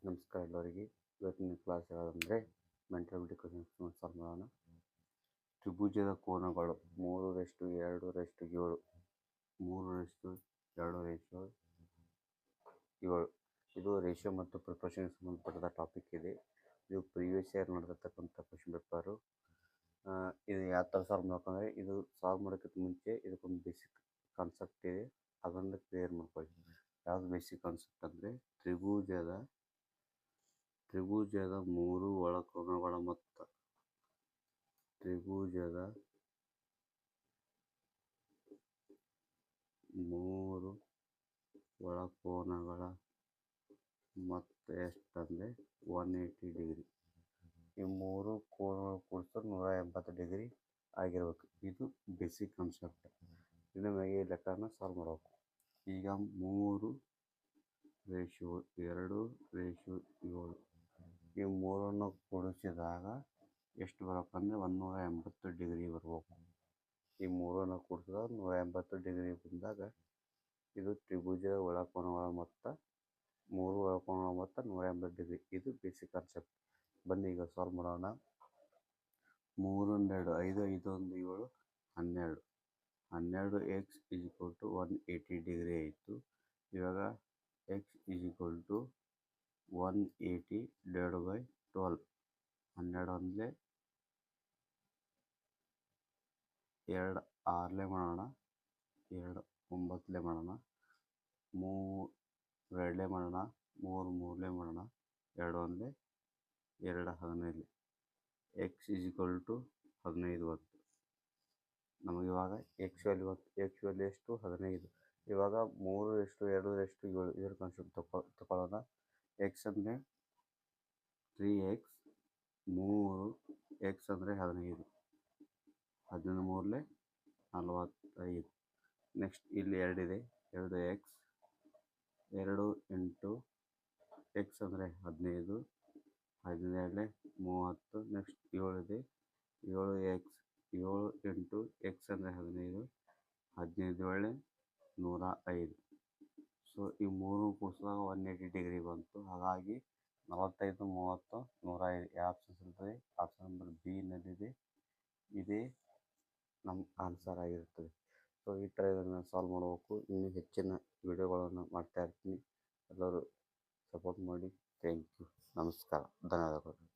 ನಮಸ್ಕಾರ ಎಲ್ಲರಿಗೆ. ಇವತ್ತಿನ ಕ್ಲಾಸ್ ಯಾವುದಂದರೆ ಮೆಂಟಲ್ ಕ್ವಶನ್ಸ್ ಸಾಲ್ವ್ ಮಾಡೋಣ. ತ್ರಿಭುಜದ ಕೋನಗಳು 3:2:7 3:2:7 ಇದು ರೇಷಿಯೋ ಮತ್ತು ಪ್ರಪೋರ್ಷನ್ಗೆ ಸಂಬಂಧಪಟ್ಟ ಟಾಪಿಕ್ ಇದೆ. ಇದು ಪ್ರೀವಿಯಸ್ ಇಯರ್ ನಡೆದಿರ್ತಕ್ಕಂಥ ಕ್ವಶನ್ ಪೇಪರು. ಇದು ಯಾವ ಥರ ಸಾಲ್ವ್ ಮಾಡ್ಕೊಂಡ್ರೆ, ಇದು ಸಾಲ್ವ್ ಮಾಡೋಕ್ಕಿಂತ ಮುಂಚೆ ಇದಕ್ಕೊಂದು ಬೇಸಿಕ್ ಕಾನ್ಸೆಪ್ಟ್ ಇದೆ, ಅದನ್ನು ಕ್ಲಿಯರ್ ಮಾಡ್ಕೊಳ್ಳಿ. ಯಾವುದು ಬೇಸಿಕ್ ಕಾನ್ಸೆಪ್ಟ್ ಅಂದರೆ ತ್ರಿಭುಜದ 3 ಒಳಕೋನಗಳ ಮೊತ್ತ. ತ್ರಿಭುಜದ 3 ಒಳಕೋನಗಳ ಮೊತ್ತ ಎಷ್ಟಂದರೆ 180 ಡಿಗ್ರಿ. ಈ 3 ಕೋನಗಳು ಕೂಡಿಸಿದ್ರೆ 180 ಡಿಗ್ರಿ ಆಗಿರ್ಬೇಕು. ಇದು ಬೇಸಿಕ್ ಕಾನ್ಸೆಪ್ಟ್. ಇನ್ನು ಮ್ಯಾಗೆ ಲೆಕ್ಕನ ಸಾಲ್ವ್ ಮಾಡಬೇಕು. ಈಗ 3:2:7 ಈ ಮೂರನ್ನು ಕೂಡಿಸಿದಾಗ ಎಷ್ಟು ಬರಬೇಕಂದ್ರೆ 180 ಡಿಗ್ರಿ ಬರ್ಬೇಕು. ಈ ಮೂರನ್ನು ಕೂಡಿಸಿದಾಗ 180 ಡಿಗ್ರಿ ಬಂದಾಗ ಇದು ತ್ರಿಭುಜದ ಒಳಕೋನಗಳ ಮೊತ್ತ. 3 ಒಳಕೋನಗಳ ಮೊತ್ತ 180 ಡಿಗ್ರಿ. ಇದು ಬೇಸಿಕ್ ಕಾನ್ಸೆಪ್ಟ್. ಬನ್ನಿ ಈಗ ಸಾಲ್ವ್ ಮಾಡೋಣ. 3 2 5 5 1 7 12 12x = 180 ಡಿಗ್ರಿ ಆಯಿತು. ಇವಾಗ x = 180/12. 12 2 6 ಮಾಡೋಣ, 2 9 ಮಾಡೋಣ, 3 2 ಮಾಡೋಣ, 3 3 ಮಾಡೋಣ, 2 1 2 15. x = 15 ಬಂತು. ನಮಗೆ ಇವಾಗ x ವ್ಯಾಲ್ಯೂ ಎಷ್ಟು? 15. ಇವಾಗ 3:2:7 ಇದರ ಕಾನ್ಸೆಪ್ಟ್ ತಗೊಳ್ಳೋಣ. x ಅಂದರೆ 3x, 3x ಅಂದರೆ 15, 15 3 45. ನೆಕ್ಸ್ಟ್ ಇಲ್ಲಿ 2 ಇದೆ, 2x, 2 ಇಂಟು x ಅಂದರೆ 15, 15 30. ನೆಕ್ಸ್ಟ್ 7 ಇದೆ, 7x, 7 ಇಂಟು x ಅಂದರೆ 15, 15 105. ಸೊ ಈ 3 ಕೂಡಿಸಿದಾಗ 180 ಡಿಗ್ರಿ ಬಂತು. ಹಾಗಾಗಿ 45 30 105 ಯಾವ ಆಪ್ಷನ್ಸ್ ಇರ್ತದೆ? ಆಪ್ಷನ್ ನಂಬರ್ ಬಿ ನಲ್ಲಿದೆ. ಇದೇ ನಮ್ಮ ಆನ್ಸರ್ ಆಗಿರ್ತದೆ. ಸೊ ಈ ಥರ ಇದನ್ನು ಸಾಲ್ವ್ ಮಾಡಬೇಕು. ಇನ್ನೂ ಹೆಚ್ಚಿನ ವಿಡಿಯೋಗಳನ್ನು ಮಾಡ್ತಾ ಇರ್ತೀನಿ. ಎಲ್ಲರೂ ಸಪೋರ್ಟ್ ಮಾಡಿ. Thank you. ನಮಸ್ಕಾರ. ಧನ್ಯವಾದಗಳು.